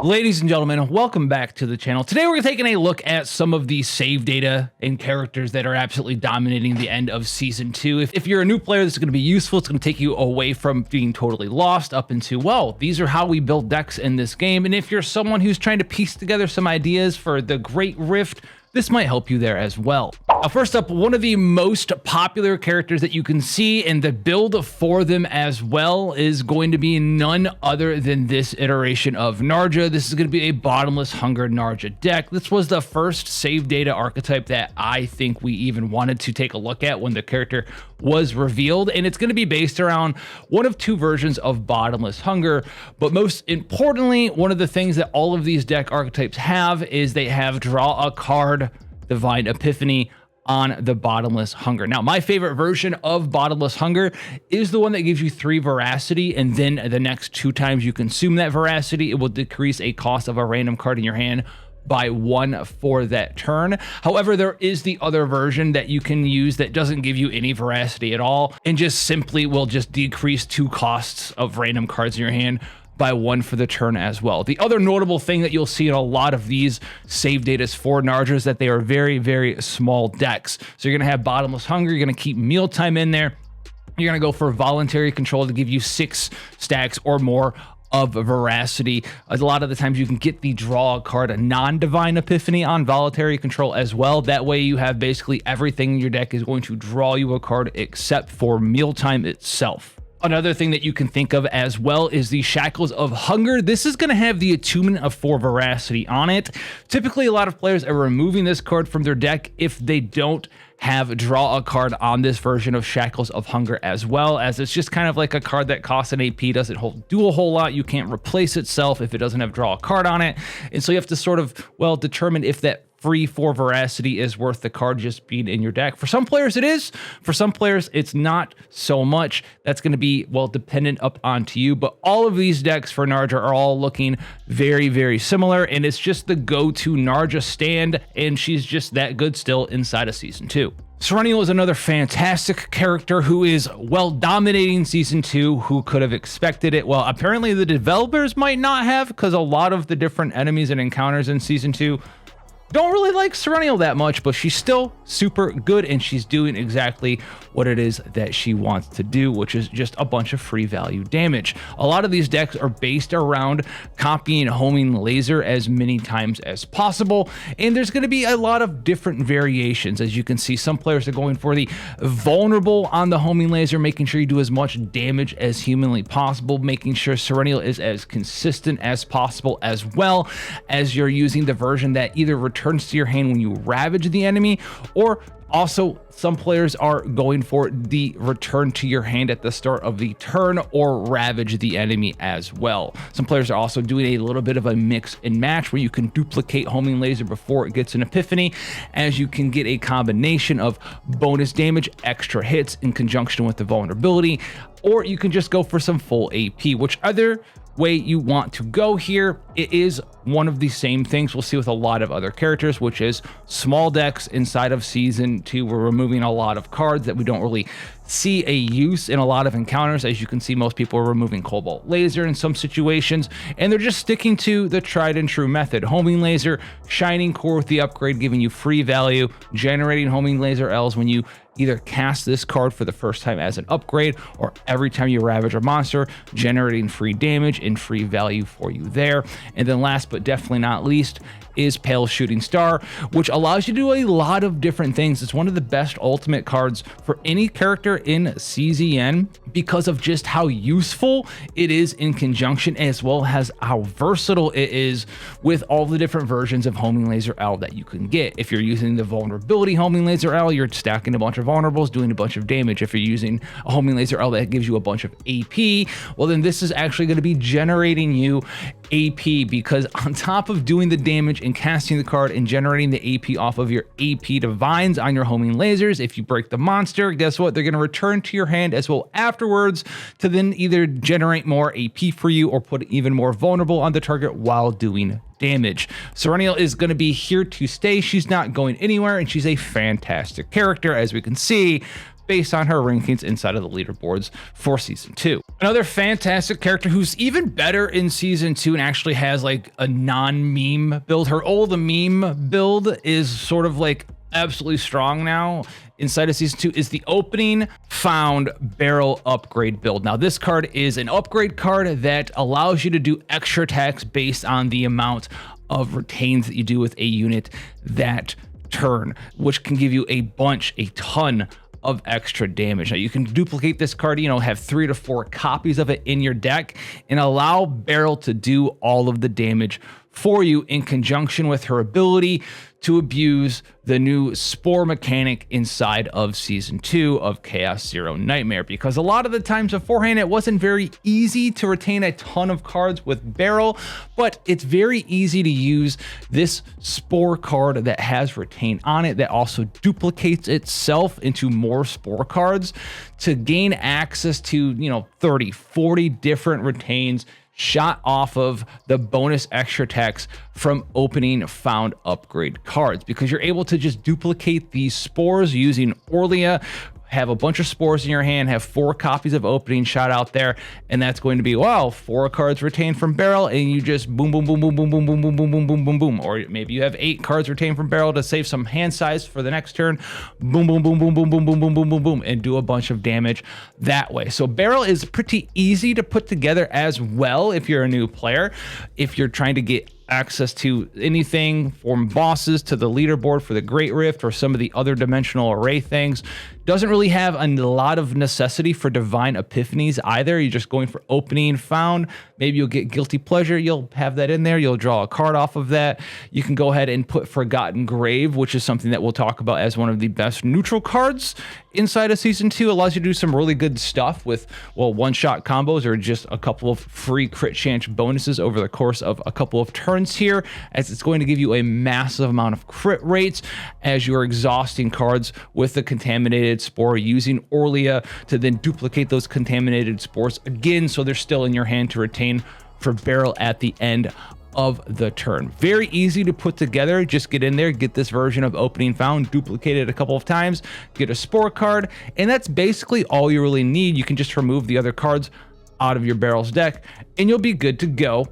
Ladies and gentlemen, welcome back to the channel. Today we're taking a look at some of the save data and characters that are absolutely dominating the end of Season 2. If you're a new player, this is going to be useful. It's going to take you away from being totally lost up into, well, these are how we build decks in this game. And if you're someone who's trying to piece together some ideas for the Great Rift, this might help you there as well. First up, one of the most popular characters that you can see, and the build for them as well, is going to be none other than this iteration of Narja. This is going to be a bottomless hunger Narja deck. This was the first save data archetype that I think we even wanted to take a look at when the character was revealed, and it's going to be based around one of two versions of bottomless hunger. But most importantly, one of the things that all of these deck archetypes have is they have draw a card, divine epiphany on the bottomless hunger. Now, my favorite version of bottomless hunger is the one that gives you 3 veracity, and then the next 2 times you consume that veracity, it will decrease a cost of a random card in your hand by 1 for that turn. However, there is the other version that you can use that doesn't give you any veracity at all, and just simply will just decrease 2 costs of random cards in your hand by 1 for the turn as well. The other notable thing that you'll see in a lot of these save datas for Narja is that they are very, very small decks. So you're gonna have bottomless hunger, you're gonna keep mealtime in there, you're gonna go for voluntary control to give you 6 stacks or more of veracity. A lot of the times you can get the draw card, a non-divine epiphany on voluntary control as well. That way you have basically everything in your deck is going to draw you a card except for mealtime itself. Another thing that you can think of as well is the Shackles of Hunger. This is going to have the attunement of 4 veracity on it. Typically, a lot of players are removing this card from their deck if they don't have draw a card on this version of Shackles of Hunger, as well, as it's just kind of like a card that costs an AP, doesn't do a whole lot. You can't replace itself if it doesn't have draw a card on it. And so you have to sort of, well, determine if that free 4 veracity is worth the card just being in your deck. For some players it is, for some players it's not so much. That's going to be, well, dependent up onto you, but all of these decks for Narja are all looking very, very similar, and it's just the go-to Narja stand, and she's just that good still inside of Season 2. Serenial is another fantastic character who is, well, dominating Season 2. Who could have expected it? Well, apparently the developers might not have, because a lot of the different enemies and encounters in Season 2 don't really like Serenial that much, but she's still super good, and she's doing exactly what it is that she wants to do, which is just a bunch of free value damage. A lot of these decks are based around copying homing laser as many times as possible, and there's going to be a lot of different variations. As you can see, some players are going for the vulnerable on the homing laser, making sure you do as much damage as humanly possible, making sure Serenial is as consistent as possible, as well as you're using the version that either returns to your hand when you ravage the enemy, or also some players are going for the return to your hand at the start of the turn or ravage the enemy as well. Some players are also doing a little bit of a mix and match where you can duplicate homing laser before it gets an epiphany, as you can get a combination of bonus damage, extra hits in conjunction with the vulnerability, or you can just go for some full AP. Whichever way you want to go here, it is one of the same things we'll see with a lot of other characters, which is small decks inside of Season 2. We're removing a lot of cards that we don't really see a use in a lot of encounters. As you can see, most people are removing Cobalt Laser in some situations, and they're just sticking to the tried and true method. Homing Laser, Shining Core with the upgrade, giving you free value, generating Homing Laser L's when you either cast this card for the first time as an upgrade, or every time you ravage a monster, generating free damage and free value for you there. And then last but definitely not least is Pale Shooting Star, which allows you to do a lot of different things. It's one of the best ultimate cards for any character in CZN because of just how useful it is in conjunction, as well as how versatile it is with all the different versions of Homing Laser L that you can get. If you're using the vulnerability Homing Laser L, you're stacking a bunch of vulnerables, doing a bunch of damage. If you're using a Homing Laser L that gives you a bunch of AP, well, then this is actually going to be generating you AP, because on top of doing the damage and casting the card and generating the AP off of your AP divines on your homing lasers, if you break the monster, guess what? They're going to return to your hand as well afterwards to then either generate more AP for you or put even more vulnerable on the target while doing damage. Serenial is going to be here to stay. She's not going anywhere, and she's a fantastic character. As we can see, based on her rankings inside of the leaderboards for season 2. Another fantastic character who's even better in season 2 and actually has like a non-meme build. Her old meme build is sort of like absolutely strong now inside of season 2 is the opening found barrel upgrade build. Now this card is an upgrade card that allows you to do extra attacks based on the amount of retains that you do with a unit that turn, which can give you a ton of extra damage. Now you can duplicate this card, you know, have 3 to 4 copies of it in your deck and allow Beryl to do all of the damage for you in conjunction with her ability to abuse the new spore mechanic inside of season 2 of Chaos Zero Nightmare, because a lot of the times beforehand it wasn't very easy to retain a ton of cards with Beryl, but it's very easy to use this spore card that has retain on it that also duplicates itself into more spore cards to gain access to, you know, 30, 40 different retains shot off of the bonus extra attacks from opening found upgrade cards, because you're able to just duplicate these spores using Orlia, have a bunch of spores in your hand, have 4 copies of opening shot out there, and that's going to be, wow, 4 cards retained from barrel, and you just boom, boom, boom, boom, boom, boom, boom, boom, boom, boom, boom, boom, boom. Or maybe you have 8 cards retained from barrel to save some hand size for the next turn. Boom, boom, boom, boom, boom, boom, boom, boom, boom, boom, boom, and do a bunch of damage that way. So barrel is pretty easy to put together as well if you're a new player. If you're trying to get access to anything from bosses to the leaderboard for the Great Rift or some of the other dimensional array things, doesn't really have a lot of necessity for divine epiphanies either. You're just going for opening found. Maybe you'll get guilty pleasure, you'll have that in there, you'll draw a card off of that. You can go ahead and put Forgotten Grave, which is something that we'll talk about as one of the best neutral cards inside of season 2. Allows you to do some really good stuff with, well, one-shot combos or just a couple of free crit chance bonuses over the course of a couple of turns here, as it's going to give you a massive amount of crit rates as you're exhausting cards with the contaminated spore, using Orlia to then duplicate those contaminated spores again so they're still in your hand to retain for barrel at the end of the turn. Very easy to put together. Just get in there, get this version of opening found, duplicate it a couple of times, get a spore card, and that's basically all you really need. You can just remove the other cards out of your barrel's deck and you'll be good to go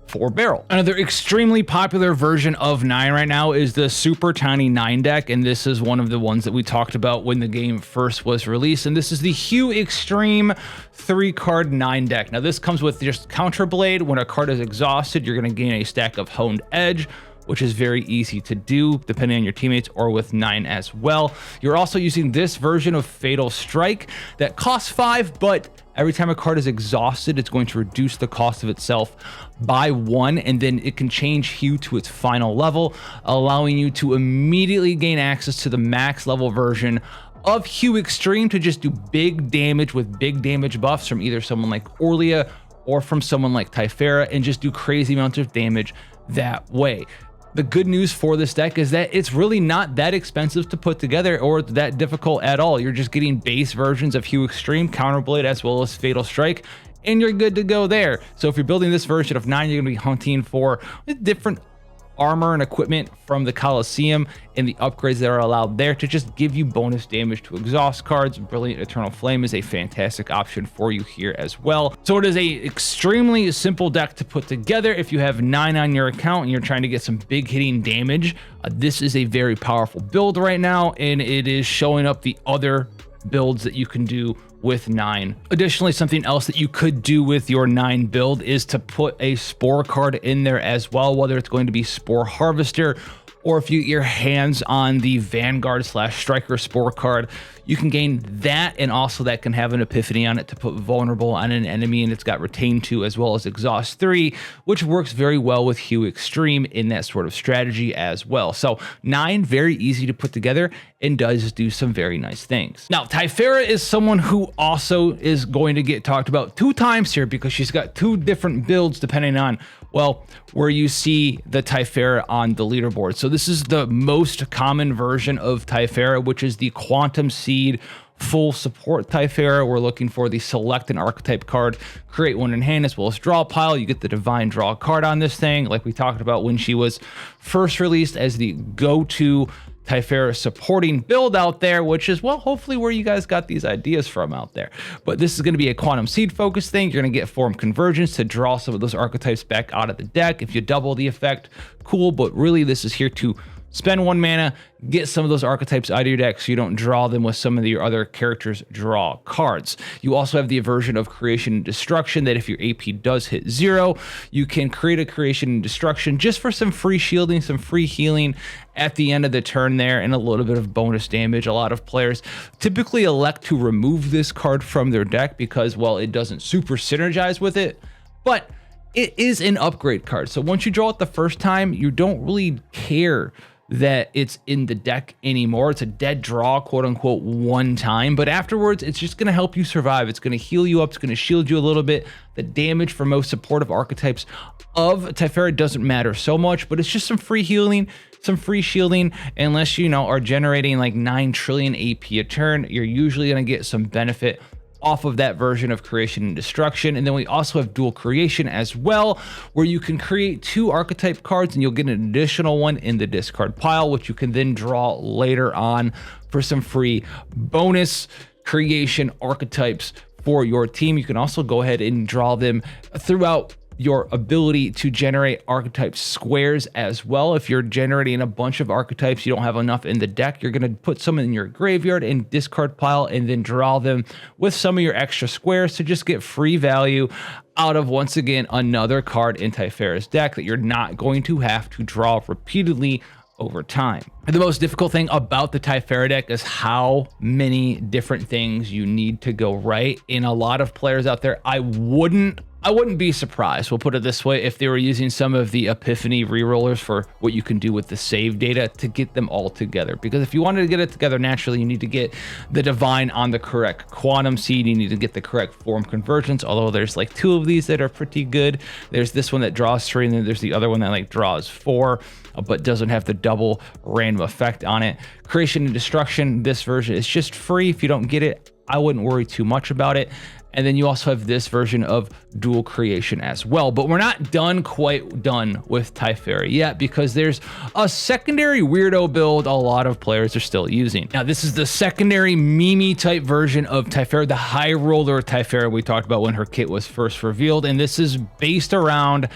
for barrel. Another extremely popular version of 9 right now is the super tiny 9 deck, and this is one of the ones that we talked about when the game first was released, and this is the Hue Extreme 3-card 9 deck. Now this comes with just Counterblade. When a card is exhausted, you're going to gain a stack of Honed Edge, which is very easy to do depending on your teammates, or with 9 as well. You're also using this version of Fatal Strike that costs 5, but every time a card is exhausted, it's going to reduce the cost of itself by 1, and then it can change Hue to its final level, allowing you to immediately gain access to the max level version of Hue Extreme to just do big damage with big damage buffs from either someone like Orlia or from someone like Typhera, and just do crazy amounts of damage that way. The good news for this deck is that it's really not that expensive to put together or that difficult at all. You're just getting base versions of Hue Extreme, Counterblade, as well as Fatal Strike, and you're good to go there. So if you're building this version of 9, you're going to be hunting for different armor and equipment from the Coliseum and the upgrades that are allowed there to just give you bonus damage to exhaust cards. Brilliant Eternal Flame is a fantastic option for you here as well. So it is a extremely simple deck to put together. If you have 9 on your account and you're trying to get some big hitting damage, this is a very powerful build right now, and it is showing up the other builds that you can do with 9. Additionally, something else that you could do with your 9 build is to put a spore card in there as well, whether it's going to be Spore Harvester, or if you get your hands on the Vanguard / Striker spore card, you can gain that, and also that can have an epiphany on it to put vulnerable on an enemy, and it's got retain 2 as well as exhaust 3, which works very well with Hue Extreme in that sort of strategy as well. So 9, very easy to put together and does do some very nice things. Now Typhera is someone who also is going to get talked about 2 times here, because she's got 2 different builds depending on, well, where you see the Typhera on the leaderboard. So this is the most common version of Typhera, which is the Quantum Seed full support Typhera, we're looking for the select an archetype card, create one in hand, as well as draw pile. You get the divine draw card on this thing, like we talked about when she was first released as the go-to Typhera supporting build out there, which is, well, hopefully where you guys got these ideas from out there. But this is going to be a quantum seed focused thing. You're going to get form convergence to draw some of those archetypes back out of the deck. If you double the effect, cool, but really this is here to spend 1 mana, get some of those archetypes out of your deck so you don't draw them with some of your other characters' draw cards. You also have the aversion of creation and destruction, that if your AP does hit 0, you can create a creation and destruction just for some free shielding, some free healing at the end of the turn there, and a little bit of bonus damage. A lot of players typically elect to remove this card from their deck because, well, it doesn't super synergize with it, but it is an upgrade card. So once you draw it the first time, you don't really care that it's in the deck anymore. It's a dead draw, quote unquote, 1 time, but afterwards it's just going to help you survive. It's going to heal you up. It's going to shield you a little bit. The damage for most supportive archetypes of Typhera doesn't matter so much, but it's just some free healing, some free shielding. Unless you are generating like 9 trillion AP a turn, you're usually going to get some benefit off of that version of creation and destruction. And then we also have dual creation as well, where you can create 2 archetype cards and you'll get an additional one in the discard pile, which you can then draw later on for some free bonus creation archetypes for your team. You can also go ahead and draw them throughout your ability to generate archetype squares as well. If you're generating a bunch of archetypes, you don't have enough in the deck, you're going to put some in your graveyard and discard pile and then draw them with some of your extra squares to just get free value out of, once again, another card in Typhera's deck that you're not going to have to draw repeatedly over time. The most difficult thing about the Typhera deck is how many different things you need to go right. In a lot of players out there, I wouldn't be surprised, we'll put it this way, if they were using some of the Epiphany rerollers for what you can do with the save data to get them all together. Because if you wanted to get it together naturally, you need to get the divine on the correct quantum seed, you need to get the correct form convergence, although there's like 2 of these that are pretty good. There's this one that draws 3, and then there's the other one that like draws 4, but doesn't have the double random effect on it. Creation and destruction, this version is just free. If you don't get it, I wouldn't worry too much about it. And then you also have this version of dual creation as well. But we're not quite done with Typhera yet, because there's a secondary weirdo build a lot of players are still using. Now, this is the secondary meme type version of Typhera, the high roller Typhera we talked about when her kit was first revealed. And this is based around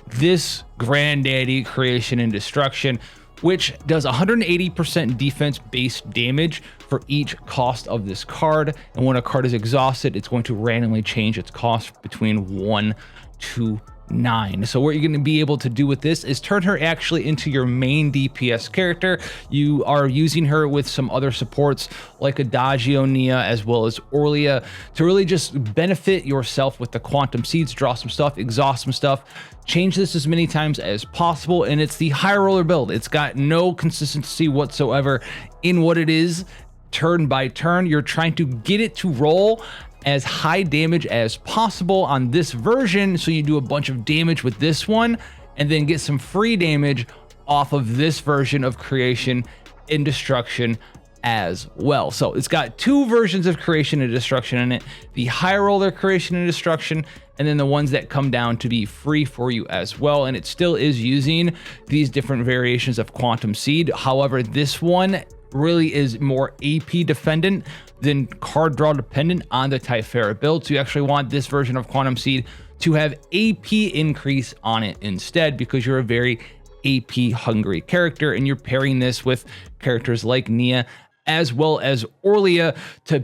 this granddaddy creation and destruction, which does 180% defense based damage for each cost of this card. And when a card is exhausted, it's going to randomly change its cost between 1 to 9. So what you're going to be able to do with this is turn her actually into your main DPS character. You are using her with some other supports like Adagio Nia as well as Orlia to really just benefit yourself with the quantum seeds, draw some stuff, exhaust some stuff, change this as many times as possible. And it's the high roller build. It's got no consistency whatsoever in what it is. Turn by turn, you're trying to get it to roll as high damage as possible on this version, so you do a bunch of damage with this one and then get some free damage off of this version of creation and destruction as well. So it's got 2 versions of creation and destruction in it, the high roller creation and destruction, and then the ones that come down to be free for you as well. And it still is using these different variations of quantum seed. However, this one really is more AP dependent than card draw dependent on the Typhera build. So you actually want this version of quantum seed to have AP increase on it instead, because you're a very AP hungry character and you're pairing this with characters like Nia as well as Orlia to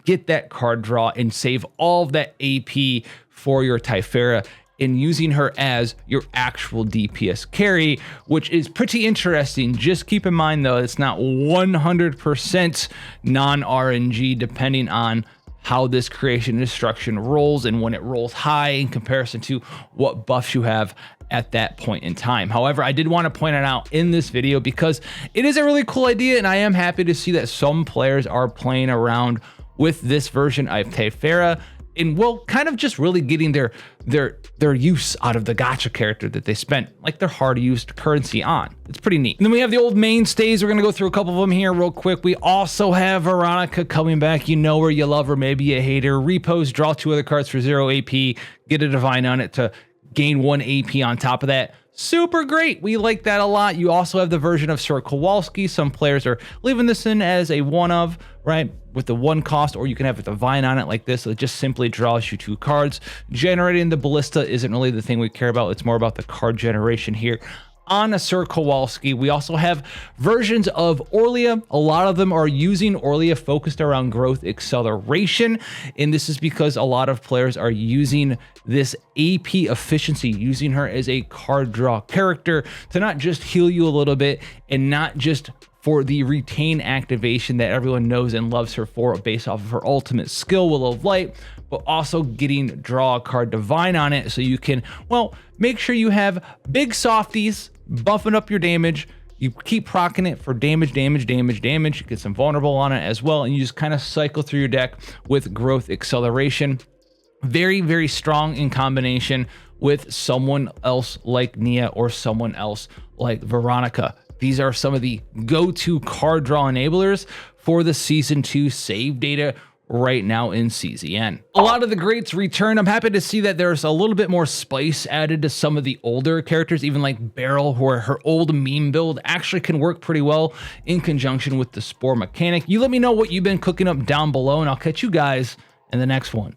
get that card draw and save all of that AP for your Typhera, and using her as your actual DPS carry, which is pretty interesting. Just keep in mind though, it's not 100% non-RNG depending on how this creation and destruction rolls and when it rolls high in comparison to what buffs you have at that point in time. However, I did want to point it out in this video because it is a really cool idea, and I am happy to see that some players are playing around with this version of Typhera and well, kind of just really getting their use out of the gacha character that they spent like their hard used currency on. It's pretty neat. And then we have the old mainstays. We're gonna go through a couple of them here real quick. We also have Veronica coming back. You know her, you love her, maybe you hate her. Repose, draw 2 other cards for 0 AP, get a divine on it to gain 1 AP on top of that. Super great. We like that a lot. You also have the version of Sir Kowalski. Some players are leaving this in as a one of, right, with the 1 cost, or you can have a divine on it like this. So it just simply draws you 2 cards. Generating the ballista isn't really the thing we care about. It's more about the card generation here. On a Sir Kowalski, we also have versions of Orlia. A lot of them are using Orlia focused around growth acceleration, and this is because a lot of players are using this AP efficiency, using her as a card draw character to not just heal you a little bit and not just for the retain activation that everyone knows and loves her for based off of her ultimate skill, Will of Light, but also getting draw a card divine on it so you can, well, make sure you have big softies buffing up your damage. You keep proccing it for damage, get some vulnerable on it as well, and you just kind of cycle through your deck with growth acceleration. Very, very strong in combination with someone else like Nia or someone else like Veronica. These are some of the go-to card draw enablers for the Season 2 save data right now in CZN. A lot of the greats return. I'm happy to see that there's a little bit more spice added to some of the older characters, even like Beryl, where her old meme build actually can work pretty well in conjunction with the spore mechanic. You let me know what you've been cooking up down below, and I'll catch you guys in the next one.